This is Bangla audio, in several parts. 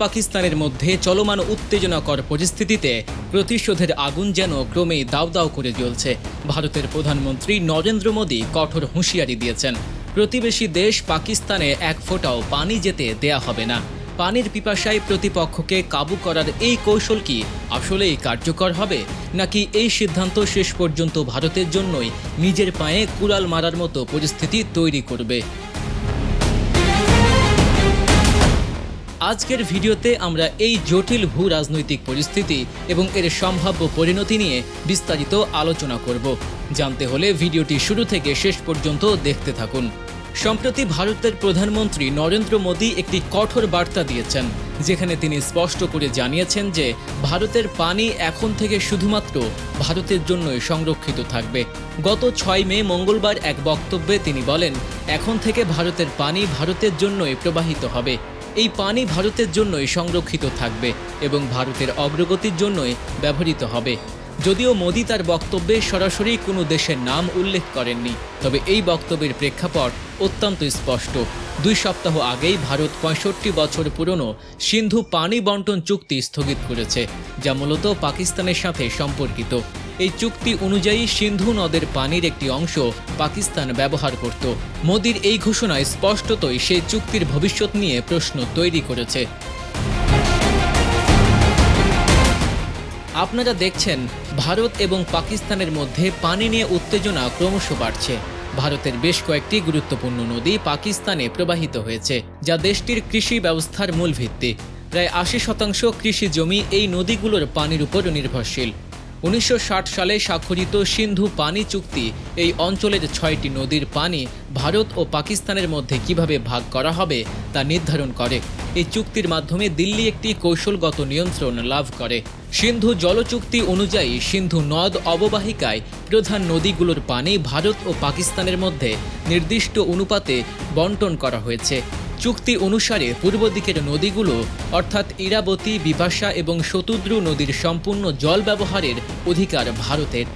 পাকিস্তানের মধ্যে চলমান উত্তেজনাকর পরিস্থিতিতে প্রতিশোধের আগুন যেন ক্রমেই দাউ দাউ করে জ্বলছে। ভারতের প্রধানমন্ত্রী নরেন্দ্র মোদী কঠোর হুঁশিয়ারি দিয়েছেন, প্রতিবেশী দেশ পাকিস্তানে এক ফোঁটাও পানি যেতে দেয়া হবে না। পানির পিপাসায় প্রতিপক্ষকে কাবু করার এই কৌশল কি আসলেই কার্যকর হবে, নাকি এই সিদ্ধান্ত শেষ পর্যন্ত ভারতের জন্যই নিজের পায়ে কুড়াল মারার মতো পরিস্থিতি তৈরি করবে? আজকের ভিডিওতে আমরা এই জটিল ভূ রাজনৈতিক পরিস্থিতি এবং এর সম্ভাব্য পরিণতি নিয়ে বিস্তারিত আলোচনা করব। জানতে হলে ভিডিওটি শুরু থেকে শেষ পর্যন্ত দেখতে থাকুন। সম্প্রতি ভারতের প্রধানমন্ত্রী নরেন্দ্র মোদী একটি কঠোর বার্তা দিয়েছেন, যেখানে তিনি স্পষ্ট করে জানিয়েছেন যে ভারতের পানি এখন থেকে শুধুমাত্র ভারতের জন্যই সংরক্ষিত থাকবে। গত 6 মে মঙ্গলবার এক বক্তব্যে তিনি বলেন, এখন থেকে ভারতের পানি ভারতের জন্যই প্রবাহিত হবে। এই পানি ভারতের জন্যই সংরক্ষিত থাকবে এবং ভারতের অগ্রগতির জন্যই ব্যবহৃত হবে। যদিও মোদী তার বক্তব্যে সরাসরি কোনো দেশের নাম উল্লেখ করেননি, তবে এই বক্তব্যের প্রেক্ষাপট অত্যন্ত স্পষ্ট। 2 সপ্তাহ আগেই ভারত 65 বছর পুরনো সিন্ধু পানি বন্টন চুক্তি স্থগিত করেছে, যা মূলত পাকিস্তানের সাথে সম্পর্কিত। এই চুক্তি অনুযায়ী সিন্ধু নদের পানির একটি অংশ পাকিস্তান ব্যবহার করত। মোদীর এই ঘোষণায় স্পষ্টতই সেই চুক্তির ভবিষ্যৎ নিয়ে প্রশ্ন তৈরি করেছে। আপনারা দেখছেন, ভারত এবং পাকিস্তানের মধ্যে পানি নিয়ে উত্তেজনা ক্রমশ বাড়ছে। ভারতের বেশ কয়েকটি গুরুত্বপূর্ণ নদী পাকিস্তানে প্রবাহিত হয়েছে, যা দেশটির কৃষি ব্যবস্থার মূল ভিত্তি। প্রায় 80% কৃষি জমি এই নদীগুলোর পানির উপর নির্ভরশীল। 1960 সালে স্বাক্ষরিত সিন্ধু পানি চুক্তি এই অঞ্চলের 6টি নদীর পানি ভারত ও পাকিস্তানের মধ্যে কিভাবে ভাগ করা হবে তা নির্ধারণ করে। এই চুক্তির মাধ্যমে দিল্লি একটি কৌশলগত নিয়ন্ত্রণ লাভ করে। সিন্ধু জল চুক্তি অনুযায়ী সিন্ধু নদ অববাহিকায় প্রধান নদীগুলোর পানি ভারত ও পাকিস্তানের মধ্যে নির্দিষ্ট অনুপাতে বন্টন করা হয়েছে। চুক্তি অনুসারে পূর্ব দিকের নদীগুলো অর্থাৎ ইরাবতী, বিপাশা এবং শতুদ্রু নদীর সম্পূর্ণ জল ব্যবহারের অধিকার ভারতের।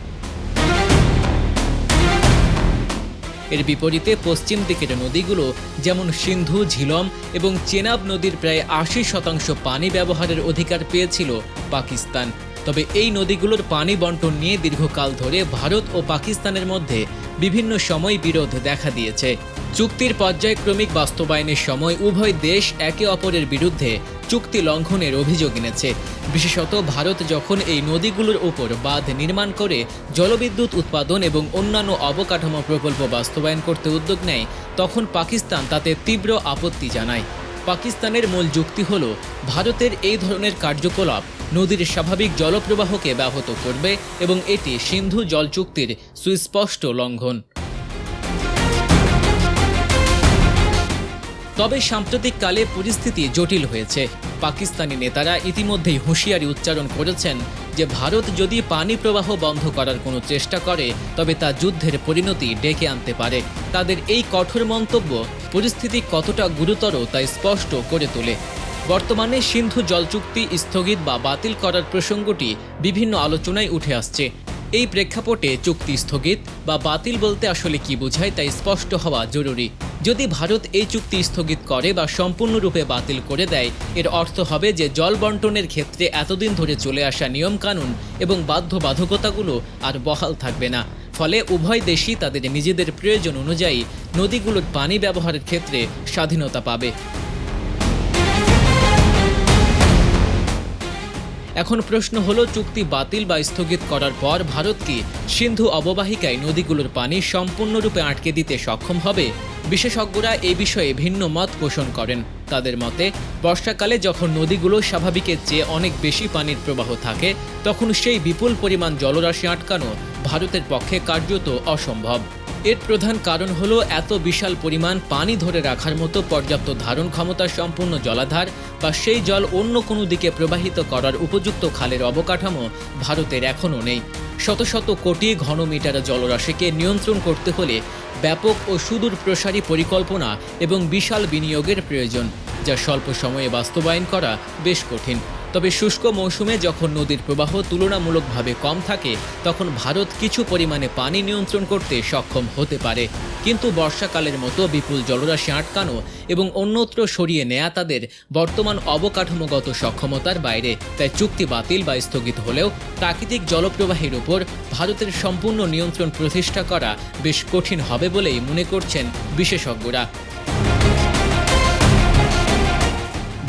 এর বিপরীতে পশ্চিম দিকের নদীগুলো যেমন সিন্ধু, ঝিলম এবং চেনাব নদীর প্রায় 80% পানি ব্যবহারের অধিকার পেয়েছিল পাকিস্তান। তবে এই নদীগুলোর পানি বন্টন নিয়ে দীর্ঘকাল ধরে ভারত ও পাকিস্তানের মধ্যে বিভিন্ন সময় বিরোধ দেখা দিয়েছে। চুক্তির পর্যায়ক্রমিক বাস্তবায়নের সময় উভয় দেশ একে অপরের বিরুদ্ধে চুক্তি লঙ্ঘনের অভিযোগ এনেছে। বিশেষত ভারত যখন এই নদীগুলোর উপর বাঁধ নির্মাণ করে জলবিদ্যুৎ উৎপাদন এবং অন্যান্য অবকাঠামো প্রকল্প বাস্তবায়ন করতে উদ্যোগ নেয়, তখন পাকিস্তান তাতে তীব্র আপত্তি জানায়। পাকিস্তানের মূল যুক্তি হল, ভারতের এই ধরনের কার্যকলাপ নদীর স্বাভাবিক জলপ্রবাহকে ব্যাহত করবে এবং এটি সিন্ধু জল চুক্তির সুস্পষ্ট লঙ্ঘন। তবে সাম্প্রতিককালে পরিস্থিতি জটিল হয়েছে। পাকিস্তানি নেতারা ইতিমধ্যেই হুঁশিয়ারি উচ্চারণ করেছেন যে ভারত যদি পানি প্রবাহ বন্ধ করার কোনো চেষ্টা করে, তবে তা যুদ্ধের পরিণতি ডেকে আনতে পারে। তাদের এই কঠোর মন্তব্য পরিস্থিতি কতটা গুরুতর তা স্পষ্ট করে তোলে। বর্তমানে সিন্ধু জল চুক্তি স্থগিত বা বাতিল করার প্রসঙ্গটি বিভিন্ন আলোচনায় উঠে আসছে। এই প্রেক্ষাপটে চুক্তি স্থগিত বা বাতিল বলতে আসলে কি বোঝায় তা স্পষ্ট হওয়া জরুরি। যদি ভারত এই চুক্তি স্থগিত করে বা সম্পূর্ণরূপে বাতিল করে দেয়, এর অর্থ হবে যে জল বন্টনের ক্ষেত্রে এতদিন ধরে চলে আসা নিয়মকানুন এবং বাধ্যবাধকতাগুলো আর বহাল থাকবে না। ফলে উভয় দেশই তাদের নিজেদের প্রয়োজন অনুযায়ী নদীগুলোর পানি ব্যবহারের ক্ষেত্রে স্বাধীনতা পাবে। এখন প্রশ্ন হলো, চুক্তি বাতিল বা স্থগিত করার পর ভারত কি সিন্ধু অববাহিকায় নদীগুলোর পানি সম্পূর্ণরূপে আটকে দিতে সক্ষম হবে? বিশেষজ্ঞরা এই বিষয়ে ভিন্ন মত পোষণ করেন। তাদের মতে, বর্ষাকালে যখন নদীগুলো স্বাভাবিকের চেয়ে অনেক বেশি পানির প্রবাহ থাকে, তখন সেই বিপুল পরিমাণ জলরাশি আটকানো ভারতের পক্ষে কার্যত অসম্ভব। এর প্রধান কারণ হলো, এত বিশাল পরিমাণ পানি ধরে রাখার মতো পর্যাপ্ত ধারণ ক্ষমতা সম্পূর্ণ জলাধার বা সেই জল অন্য কোনো দিকে প্রবাহিত করার উপযুক্ত খালের অবকাঠামো ভারতের এখনও নেই। শত শত কোটি ঘনমিটার জলরাশিকে নিয়ন্ত্রণ করতে হলে ব্যাপক ও সুদূর প্রসারী পরিকল্পনা এবং বিশাল বিনিয়োগের প্রয়োজন, যা স্বল্প সময়ে বাস্তবায়ন করা বেশ কঠিন। তবে শুষ্ক মৌসুমে যখন নদীর প্রবাহ তুলনামূলকভাবে কম থাকে তখন ভারত কিছু পরিমাণে পানি নিয়ন্ত্রণ করতে সক্ষম হতে পারে, কিন্তু বর্ষাকালের মতো বিপুল জলরাশি আটকানো এবং অন্যত্র সরিয়ে নেওয়া তাদের বর্তমান অবকাঠামোগত সক্ষমতার বাইরে। তাই চুক্তি বাতিল বা স্থগিত হলেও প্রাকৃতিক জলপ্রবাহের উপর ভারতের সম্পূর্ণ নিয়ন্ত্রণ প্রতিষ্ঠা করা বেশ কঠিন হবে বলেই মনে করছেন বিশেষজ্ঞরা।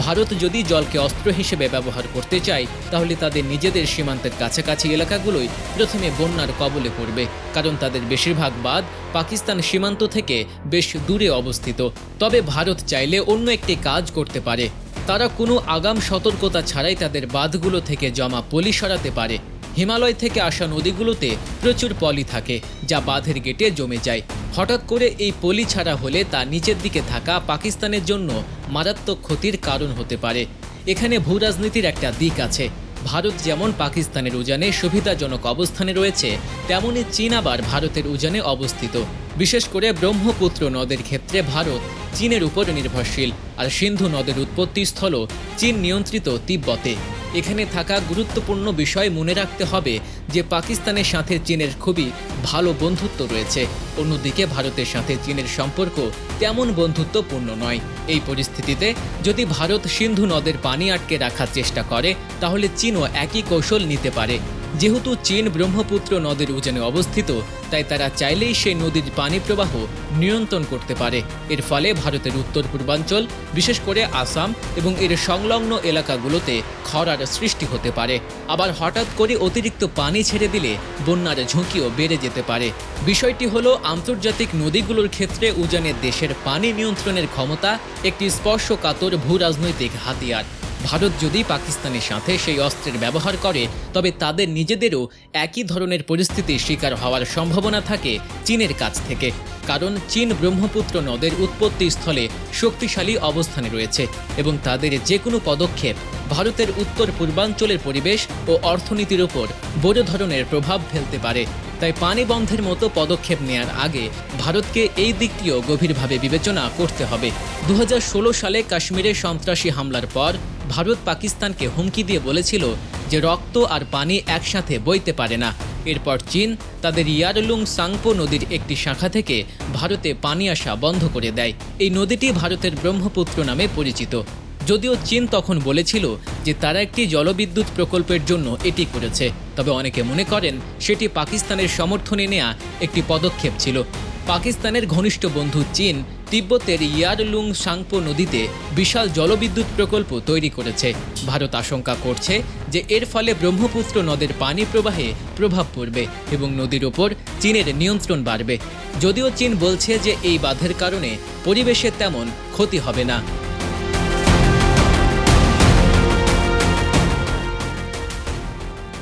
ভারত যদি জলকে অস্ত্র হিসেবে ব্যবহার করতে চায় তাহলে তাদের নিজেদের সীমান্তের কাছাকাছি এলাকাগুলোই প্রথমে বন্যার কবলে পড়বে, কারণ তাদের বেশিরভাগ বাঁধ পাকিস্তান সীমান্ত থেকে বেশ দূরে অবস্থিত। তবে ভারত চাইলে অন্য একটি কাজ করতে পারে। তারা কোনো আগাম সতর্কতা ছাড়াই তাদের বাঁধগুলো থেকে জমা পলি সরাতে পারে। হিমালয় থেকে আসা নদীগুলোতে প্রচুর পলি থাকে যা বাঁধের গেটে জমে যায়। হঠাৎ করে এই পলি ছাড়া হলে তা নিচের দিকে থাকা পাকিস্তানের জন্য মারাত্মক ক্ষতির কারণ হতে পারে। এখানে ভূরাজনীতির একটা দিক আছে। ভারত যেমন পাকিস্তানের উজানে সুবিধাজনক অবস্থানে রয়েছে, তেমনি চীন আবার ভারতের উজানে অবস্থিত। বিশেষ করে ব্রহ্মপুত্র নদের ক্ষেত্রে ভারত চীনের উপর নির্ভরশীল, আর সিন্ধু নদের উৎপত্তিস্থল চীন নিয়ন্ত্রিত তিব্বতে। এখানে থাকা গুরুত্বপূর্ণ বিষয় মনে রাখতে হবে যে পাকিস্তানের সাথে চীনের খুবই ভালো বন্ধুত্ব রয়েছে, অন্যদিকে ভারতের সাথে চীনের সম্পর্ক তেমন বন্ধুত্বপূর্ণ নয়। এই পরিস্থিতিতে যদি ভারত সিন্ধু নদের পানি আটকে রাখার চেষ্টা করে তাহলে চীনও একই কৌশল নিতে পারে। যেহেতু চীন ব্রহ্মপুত্র নদের উজানে অবস্থিত, তাই তারা চাইলেই সেই নদীর পানি প্রবাহ নিয়ন্ত্রণ করতে পারে। এর ফলে ভারতের উত্তর পূর্বাঞ্চল, বিশেষ করে আসাম এবং এর সংলগ্ন এলাকাগুলোতে খরার সৃষ্টি হতে পারে। আবার হঠাৎ করে অতিরিক্ত পানি ছেড়ে দিলে বন্যার ঝুঁকিও বেড়ে যেতে পারে। বিষয়টি হলো, আন্তর্জাতিক নদীগুলোর ক্ষেত্রে উজানের দেশের পানি নিয়ন্ত্রণের ক্ষমতা একটি স্পর্শকাতর ভূরাজনৈতিক হাতিয়ার। ভারত যদি পাকিস্তানের সাথে সেই অস্ত্রের ব্যবহার করে তবে তাদের নিজেদেরও একই ধরনের পরিস্থিতির শিকার হওয়ার সম্ভাবনা থাকে চীনের কাছ থেকে, কারণ চীন ব্রহ্মপুত্র নদের উৎপত্তিস্থলে শক্তিশালী অবস্থানে রয়েছে এবং তাদের যে কোনো পদক্ষেপ ভারতের উত্তর পূর্বাঞ্চলের পরিবেশ ও অর্থনীতির ওপর বড় ধরনের প্রভাব ফেলতে পারে। তাই পানি বন্ধের মতো পদক্ষেপ নেয়ার আগে ভারতকে এই দিকটিও গভীরভাবে বিবেচনা করতে হবে। 2016 সালে কাশ্মীরে সন্ত্রাসী হামলার পর ভারত পাকিস্তানকে হুমকি দিয়ে বলেছিল যে রক্ত আর পানি একসাথে বইতে পারে না। এরপর চীন তাদের ইয়ারলুং সাংপো নদীর একটি শাখা থেকে ভারতে পানি আসা বন্ধ করে দেয়। এই নদীটি ভারতের ব্রহ্মপুত্র নামে পরিচিত। যদিও চীন তখন বলেছিল যে তারা একটি জলবিদ্যুৎ প্রকল্পের জন্য এটি করেছে, তবে অনেকে মনে করেন সেটি পাকিস্তানের সমর্থনে নেওয়া একটি পদক্ষেপ ছিল। পাকিস্তানের ঘনিষ্ঠ বন্ধু চীন তিব্বতের ইয়ারলুং সাংপো নদীতে বিশাল জলবিদ্যুৎ প্রকল্প তৈরি করেছে। ভারত আশঙ্কা করছে যে এর ফলে ব্রহ্মপুত্র নদের পানি প্রবাহে প্রভাব পড়বে এবং নদীর ওপর চীনের নিয়ন্ত্রণ বাড়বে। যদিও চীন বলছে যে এই বাঁধের কারণে পরিবেশের তেমন ক্ষতি হবে না।